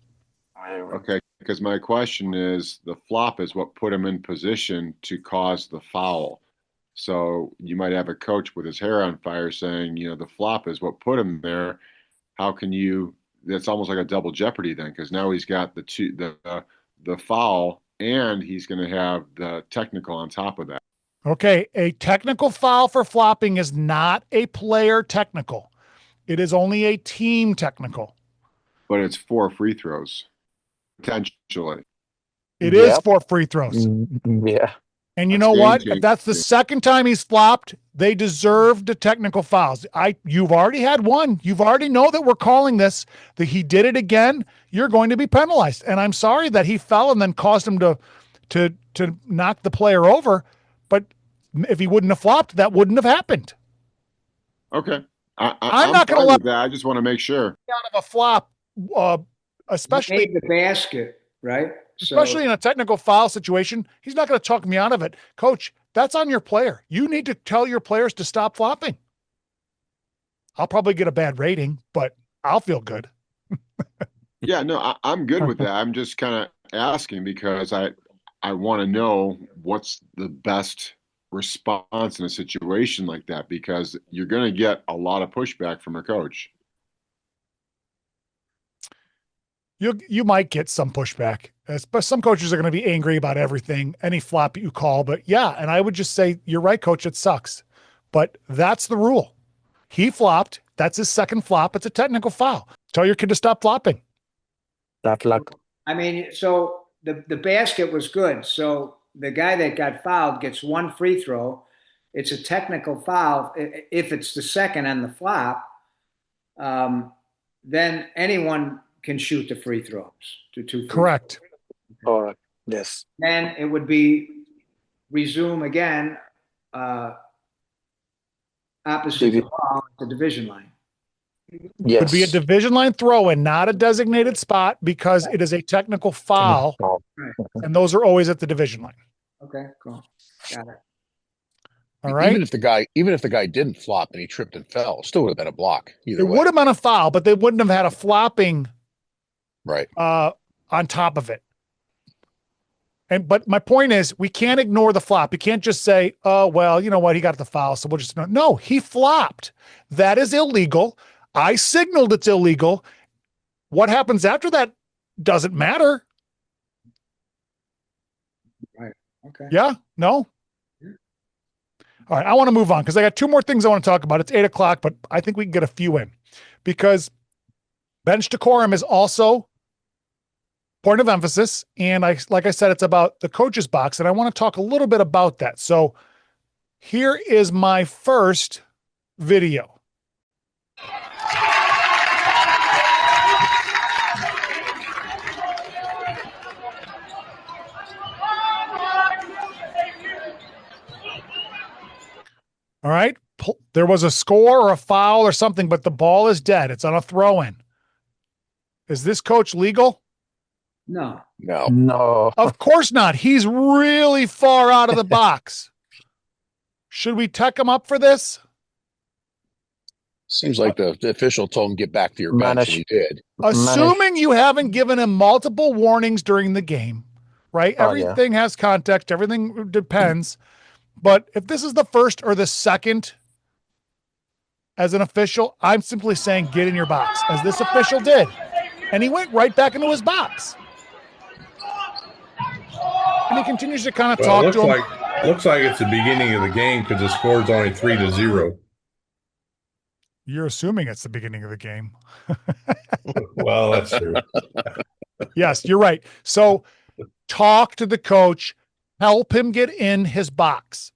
Okay, because my question is, the flop is what put him in position to cause the foul. So you might have a coach with his hair on fire saying, the flop is what put him there. How can you? That's almost like a double jeopardy then, because now he's got the foul and he's going to have the technical on top of that. Okay, a technical foul for flopping is not a player technical. It is only a team technical. But it's 4 free throws, potentially. It is 4 free throws. Yeah. And you know what? If that's the second time he's flopped, they deserve the technical fouls. You've already had one. You've already know that we're calling this, that he did it again. You're going to be penalized. And I'm sorry that he fell and then caused him to knock the player over. But if he wouldn't have flopped, that wouldn't have happened. Okay. I'm not going to let that. I just want to make sure. Out of a flop, especially the basket, right? Especially in a technical foul situation, he's not going to talk me out of it. Coach, that's on your player. You need to tell your players to stop flopping. I'll probably get a bad rating, but I'll feel good. Yeah, no, I'm good with that. I'm just kind of asking because I want to know what's the best response in a situation like that, because you're going to get a lot of pushback from a coach. You might get some pushback. But some coaches are going to be angry about everything, any flop you call. But yeah, and I would just say, you're right, coach, it sucks. But that's the rule. He flopped. That's his second flop. It's a technical foul. Tell your kid to stop flopping. Tough luck. I mean, so the basket was good. So the guy that got fouled gets one free throw. It's a technical foul. If it's the second on the flop, then anyone can shoot the free throws to 2 free Correct. throws. Correct. Yes. Then it would be resume again, opposite the ball at the division line. Yes. Would be a division line throw-in, not a designated spot, because it is a technical foul, Right. and those are always at the division line. Okay, cool. Got it. All right. Even if the guy didn't flop and he tripped and fell, still would have been a block. Either It way. would have been a foul, but they wouldn't have had a flopping Right. on top of it. But my point is, we can't ignore the flop. You can't just say, oh, well, you know what? He got the foul, so we'll just no, he flopped. That is illegal. I signaled it's illegal. What happens after that doesn't matter. Right. Okay. Yeah? No? All right, I want to move on because I got two more things I want to talk about. It's 8 o'clock, but I think we can get a few in because bench decorum is also point of emphasis. And like I said, it's about the coach's box, and I want to talk a little bit about that. So here is my first video. All right. There was a score or a foul or something, but the ball is dead. It's on a throw-in. Is this coach legal? No. No. No. Of course not. He's really far out of the box. Should we tech him up for this? Seems like the official told him get back to your bench, and he did. Assuming you haven't given him multiple warnings during the game, right? Oh, Everything has context. Everything depends. But if this is the first or the second as an official, I'm simply saying get in your box, as this official did. And he went right back into his box. And he continues to kind of talk to him. Looks like it's the beginning of the game because the score's only 3-0. You're assuming it's the beginning of the game. Well, that's true. Yes, you're right. So talk to the coach, help him get in his box.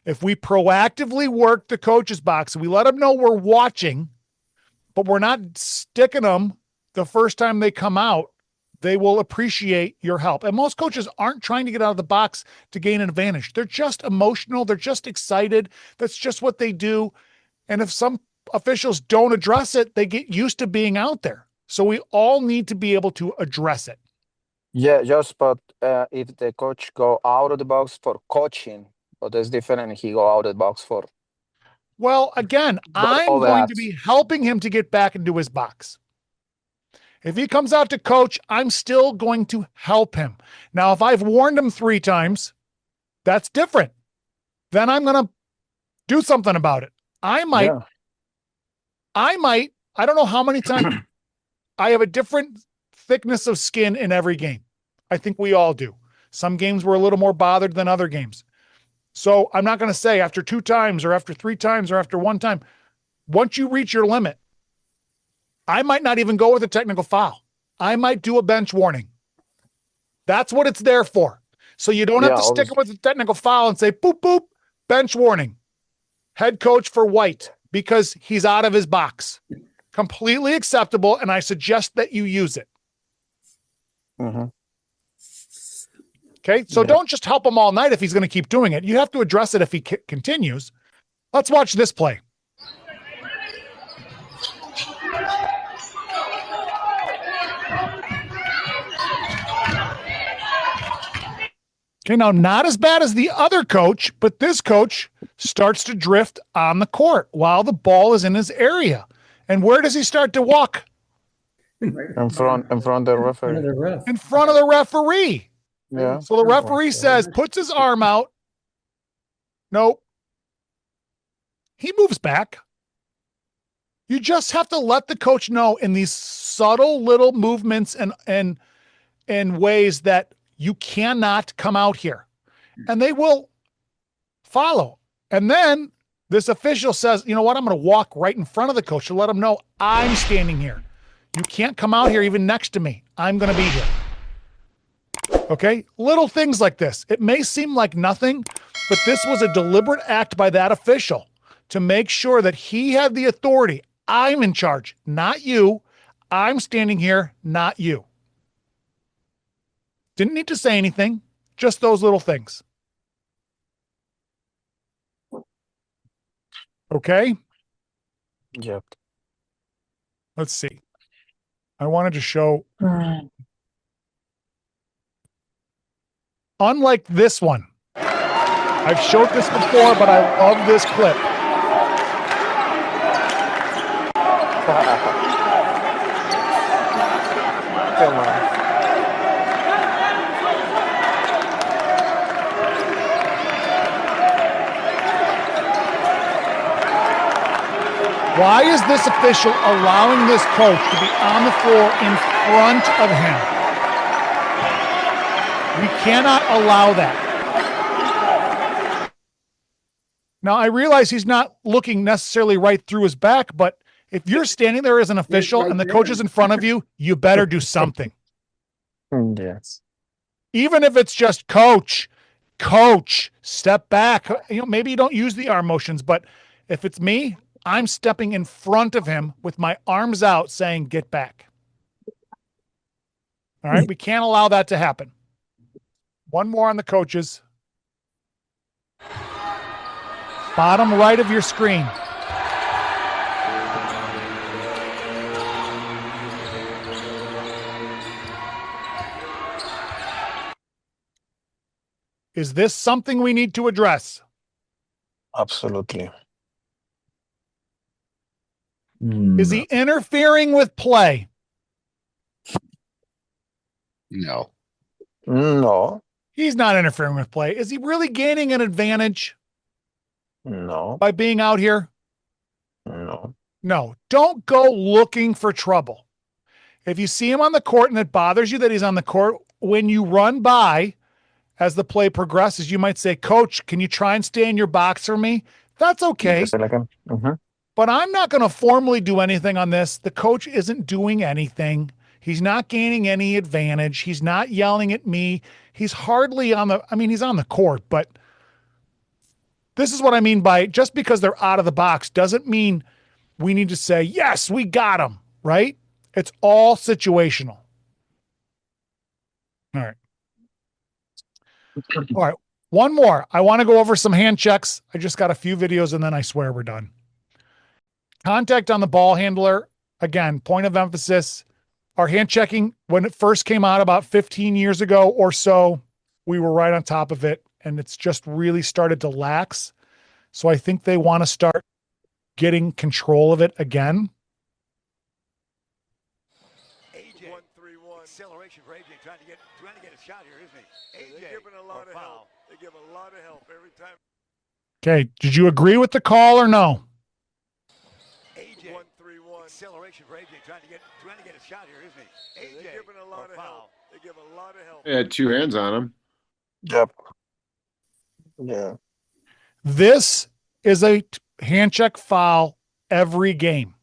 If we proactively work the coach's box, we let him know we're watching, but we're not sticking them the first time they come out, they will appreciate your help. And most coaches aren't trying to get out of the box to gain an advantage. They're just emotional. They're just excited. That's just what they do. And if some officials don't address it, they get used to being out there. So we all need to be able to address it. Yeah, just but if the coach go out of the box for coaching, but that's different. He go out of the box for. Well, again, I'm going to be helping him to get back into his box. If he comes out to coach, I'm still going to help him. Now, if I've warned him 3 times, that's different. Then I'm going to do something about it. I don't know how many times I have a different thickness of skin in every game. I think we all do. Some games we're a little more bothered than other games. So I'm not going to say after 2 times or after 3 times or after 1 time. Once you reach your limit, I might not even go with a technical foul. I might do a bench warning. That's what it's there for. So you don't have to stick it with a technical foul and say, boop, boop, bench warning. Head coach for White because he's out of his box. Completely acceptable, and I suggest that you use it. Mm-hmm. Okay, so don't just help him all night if he's going to keep doing it. You have to address it if he continues. Let's watch this play. Okay, now not as bad as the other coach, but this coach starts to drift on the court while the ball is in his area. And where does he start to walk? In front of the referee. In front of the referee. Yeah. So the referee says, puts his arm out. Nope. He moves back. You just have to let the coach know in these subtle little movements and in ways that you cannot come out here. And they will follow. And then this official says, you know what? I'm going to walk right in front of the coach to let him know I'm standing here. You can't come out here even next to me. I'm going to be here. Okay? Little things like this. It may seem like nothing, but this was a deliberate act by that official to make sure that he had the authority. I'm in charge, not you. I'm standing here, not you. Didn't need to say anything, just those little things. Okay? Yep. Let's see. I wanted to show. Unlike this one, I've showed this before, but I love this clip. Come on. Why is this official allowing this coach to be on the floor in front of him? We cannot allow that. Now, I realize he's not looking necessarily right through his back, but if you're standing there as an official and the coach is in front of you, you better do something. Yes. Even if it's just coach, step back. You know, maybe you don't use the arm motions, but if it's me, I'm stepping in front of him with my arms out saying, get back. All right. We can't allow that to happen. One more on the coaches. Bottom right of your screen. Is this something we need to address? Absolutely. Is he interfering with play? No. No. He's not interfering with play. Is he really gaining an advantage? No. By being out here? No. No. Don't go looking for trouble. If you see him on the court and it bothers you that he's on the court, when you run by as the play progresses, you might say, Coach, can you try and stay in your box for me? That's okay. Mm-hmm. But I'm not going to formally do anything on this. The coach isn't doing anything. He's not gaining any advantage. He's not yelling at me. He's hardly on the, he's on the court, but this is what I mean by just because they're out of the box doesn't mean we need to say, yes, we got him, right? It's all situational. All right. All right. One more. I want to go over some hand checks. I just got a few videos and then I swear we're done. Contact on the ball handler. Again, point of emphasis. Our hand checking, when it first came out about 15 years ago or so, we were right on top of it. And it's just really started to lax. So I think they want to start getting control of it again. AJ 1-3-1 acceleration for AJ trying to get a shot here, isn't he? AJ they're giving a lot of help. They give a lot of help every time. Okay, did you agree with the call or no? AJ 1-3-1 acceleration for AJ trying to get a shot here, isn't he? AJ they're giving a lot of help. They give a lot of help. They had two hands on him. Yep. Yeah. This is a hand check foul every game.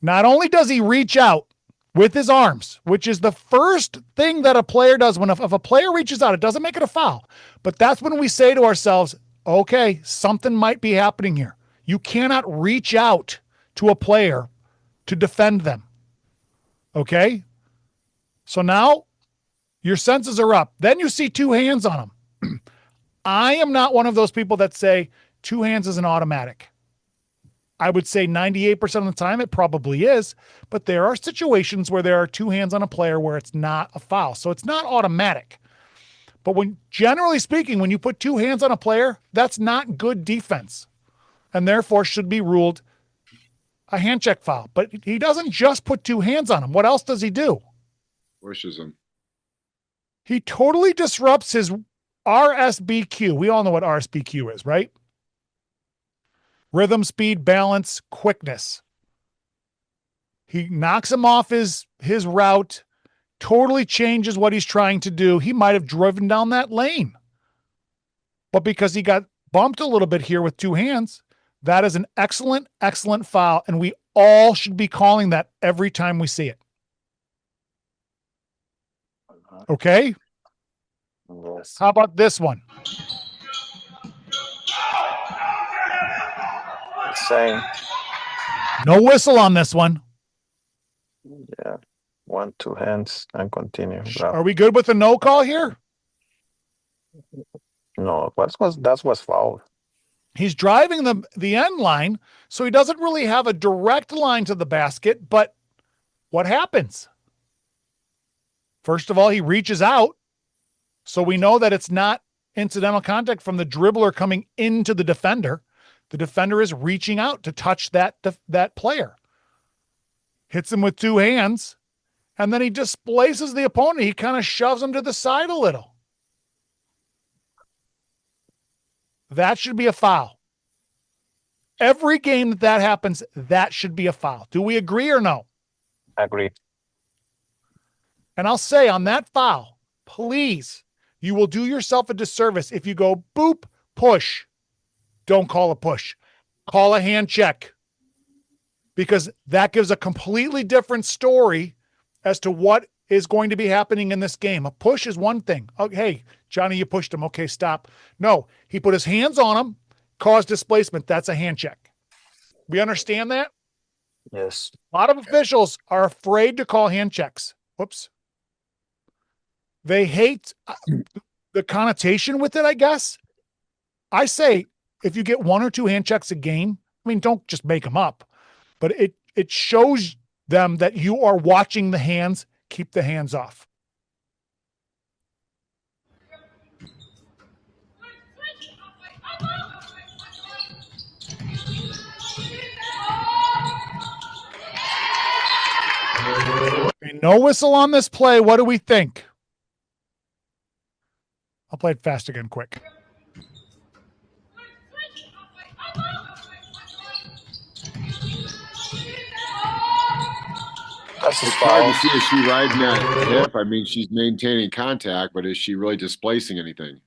Not only does he reach out with his arms, which is the first thing that a player does when if a player reaches out, it doesn't make it a foul. But that's when we say to ourselves, okay, something might be happening here. You cannot reach out to a player to defend them. Okay? So now your senses are up. Then you see two hands on him. I am not one of those people that say two hands is an automatic. I would say 98% of the time it probably is, but there are situations where there are two hands on a player where it's not a foul. So it's not automatic. But when generally speaking, when you put two hands on a player, that's not good defense and therefore should be ruled a hand check foul. But he doesn't just put two hands on him. What else does he do? Pushes him. He totally disrupts his RSBQ. We all know what RSBQ is, right? Rhythm, speed, balance, quickness. He knocks him off his route. totally changes what he's trying to do. He might have driven down that lane. But because he got bumped a little bit here with two hands, that is an excellent, excellent foul. And we all should be calling that every time we see it. Okay? Yes. How about this one? Same. No whistle on this one. Yeah. 1, 2 hands and continue. Are we good with the no call here? No, that was foul. He's driving the end line, so he doesn't really have a direct line to the basket, but what happens? First of all, he reaches out, so we know that it's not incidental contact from the dribbler coming into the defender. The defender is reaching out to touch that player. Hits him with two hands, and then he displaces the opponent. He kind of shoves him to the side a little. That should be a foul. Every game that happens, that should be a foul. Do we agree or no? Agree. And I'll say on that foul, please, you will do yourself a disservice if you go boop, push. Don't call a push. Call a hand check. Because that gives a completely different story as to what is going to be happening in this game. A push is one thing. Oh, hey, Johnny, you pushed him. Okay, stop. No, he put his hands on him, caused displacement. That's a hand check. We understand that? Yes. A lot of officials are afraid to call hand checks. Whoops. They hate the connotation with it, I guess. I say if you get one or two hand checks a game, I mean, don't just make them up, but it shows them that you are watching the hands. Keep the hands off. Okay, no whistle on this play. What do we think? I'll play it fast again quick. It's hard to see. Is she riding that hip? I mean, she's maintaining contact, but is she really displacing anything?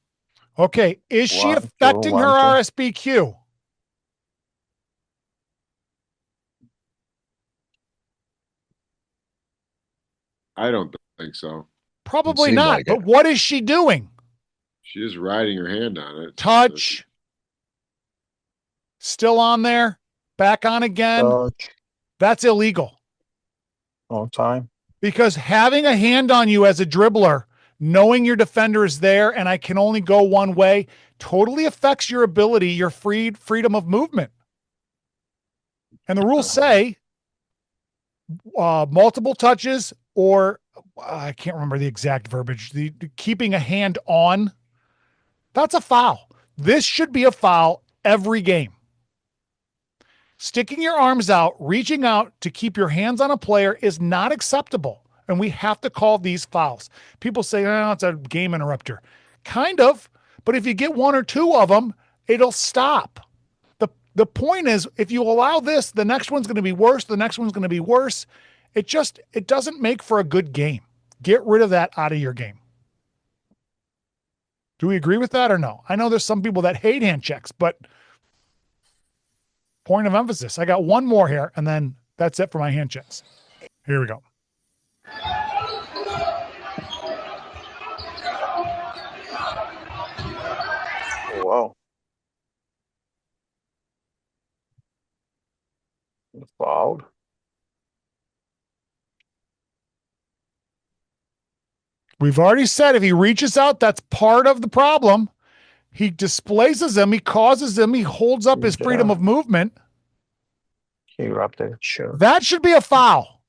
Okay. Is she affecting her RSBQ? I don't think so. Probably not. But what is she doing? She is riding her hand on it. Touch. Still on there. Back on again. Touch. That's illegal. All time. Because having a hand on you as a dribbler, knowing your defender is there and I can only go one way, totally affects your ability, your freedom of movement. And the rules say multiple touches or I can't remember the exact verbiage, the keeping a hand on, that's a foul. This should be a foul every game. Sticking your arms out, reaching out to keep your hands on a player is not acceptable. And we have to call these fouls. People say, oh, it's a game interrupter. Kind of, but if you get one or two of them, it'll stop. The point is, if you allow this, the next one's going to be worse. The next one's going to be worse. It doesn't make for a good game. Get rid of that out of your game. Do we agree with that or no? I know there's some people that hate hand checks, but point of emphasis. I got one more here, and then that's it for my hand checks. Here we go. Wow. Fouled. We've already said if he reaches out, that's part of the problem. He displaces him. He causes him. He holds up his freedom of movement. He wrapped it. Sure. That should be a foul.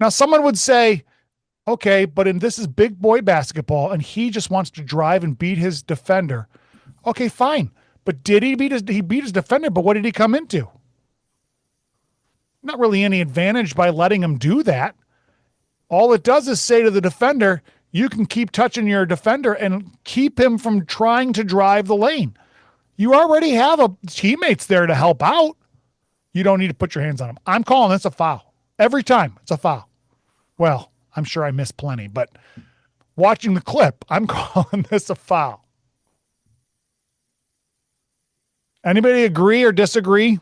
Now, someone would say, okay, but this is big boy basketball, and he just wants to drive and beat his defender. Okay, fine. But did he beat his defender, but what did he come into? Not really any advantage by letting him do that. All it does is say to the defender, you can keep touching your defender and keep him from trying to drive the lane. You already have teammates there to help out. You don't need to put your hands on him. I'm calling this a foul. Every time it's a foul. Well, I'm sure I missed plenty, but watching the clip, I'm calling this a foul. Anybody agree or disagree?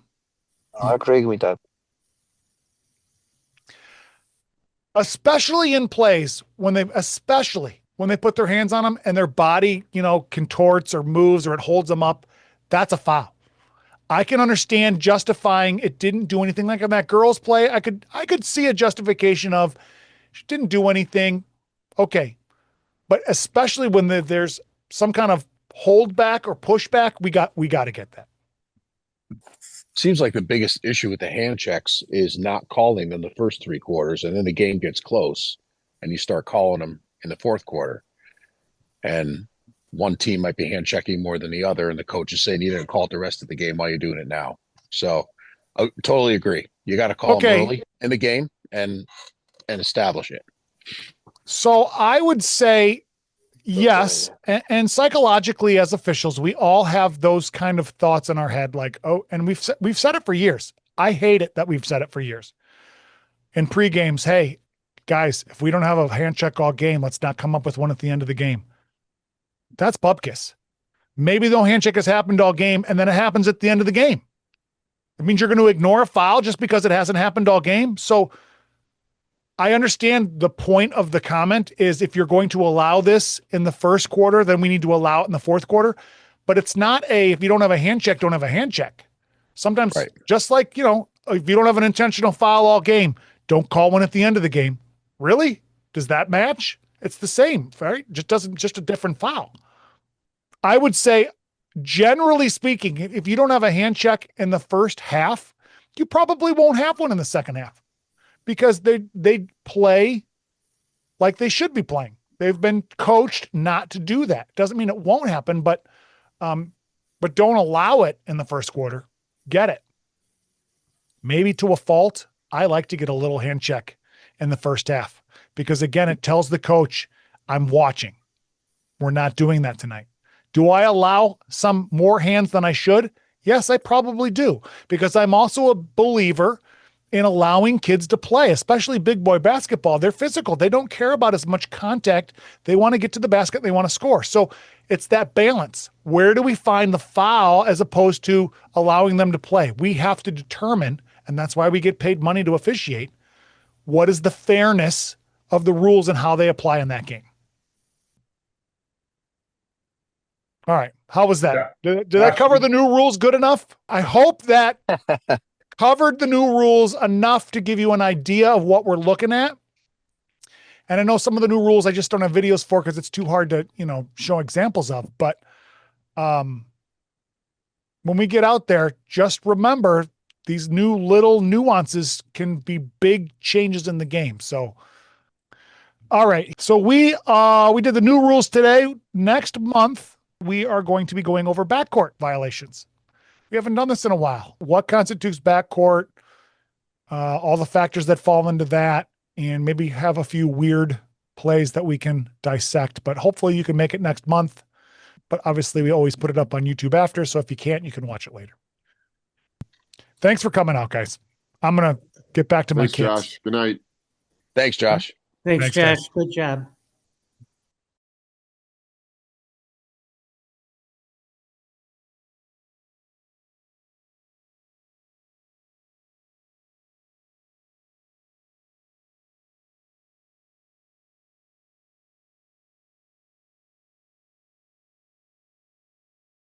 I agree with that. Especially in plays when they put their hands on them and their body, contorts or moves or it holds them up, that's a foul. I can understand justifying it didn't do anything like in that girl's play. I could see a justification of she didn't do anything. Okay. But especially when there's some kind of holdback or pushback, we got to get that. Seems like the biggest issue with the hand checks is not calling them the first 3 quarters, and then the game gets close and you start calling them in the 4th quarter. And one team might be hand checking more than the other, and the coach is saying you didn't call it the rest of the game. Why are you doing it now? So I totally agree. You got to call them early in the game and establish it. So I would say yes. And psychologically as officials, we all have those kind of thoughts in our head, like, oh, and we've said it for years. I hate it that we've said it for years. In pre-games, hey, guys, if we don't have a hand check all game, let's not come up with one at the end of the game. That's bupkis. Maybe no hand check has happened all game, and then it happens at the end of the game. It means you're going to ignore a foul just because it hasn't happened all game. So I understand the point of the comment is if you're going to allow this in the first quarter, then we need to allow it in the 4th quarter. But it's not if you don't have a hand check, don't have a hand check. Sometimes just like, if you don't have an intentional foul all game, don't call one at the end of the game. Really? Does that match? It's the same, right? Just a different foul. I would say, generally speaking, if you don't have a hand check in the first half, you probably won't have one in the second half because they play like they should be playing. They've been coached not to do that. Doesn't mean it won't happen, but don't allow it in the first quarter. Get it. Maybe to a fault. I like to get a little hand check in the first half because again, it tells the coach, I'm watching. We're not doing that tonight. Do I allow some more hands than I should? Yes, I probably do because I'm also a believer in allowing kids to play, especially big boy basketball. They're physical. They don't care about as much contact. They want to get to the basket. They want to score. So it's that balance. Where do we find the foul as opposed to allowing them to play? We have to determine, and that's why we get paid money to officiate, what is the fairness of the rules and how they apply in that game. All right. How was that? Yeah. Did that cover the new rules good enough? I hope that covered the new rules enough to give you an idea of what we're looking at. And I know some of the new rules I just don't have videos for because it's too hard to, show examples of. But when we get out there, just remember these new little nuances can be big changes in the game. So, all right. So we did the new rules today. Next month, we are going to be going over backcourt violations. We haven't done this in a while. What constitutes backcourt, all the factors that fall into that, and maybe have a few weird plays that we can dissect, but hopefully you can make it next month. But obviously we always put it up on YouTube after. So if you can't, you can watch it later. Thanks for coming out, guys. I'm going to get back to my kids. Josh. Good night. Thanks, Josh. Thanks, Josh. guys. Good job.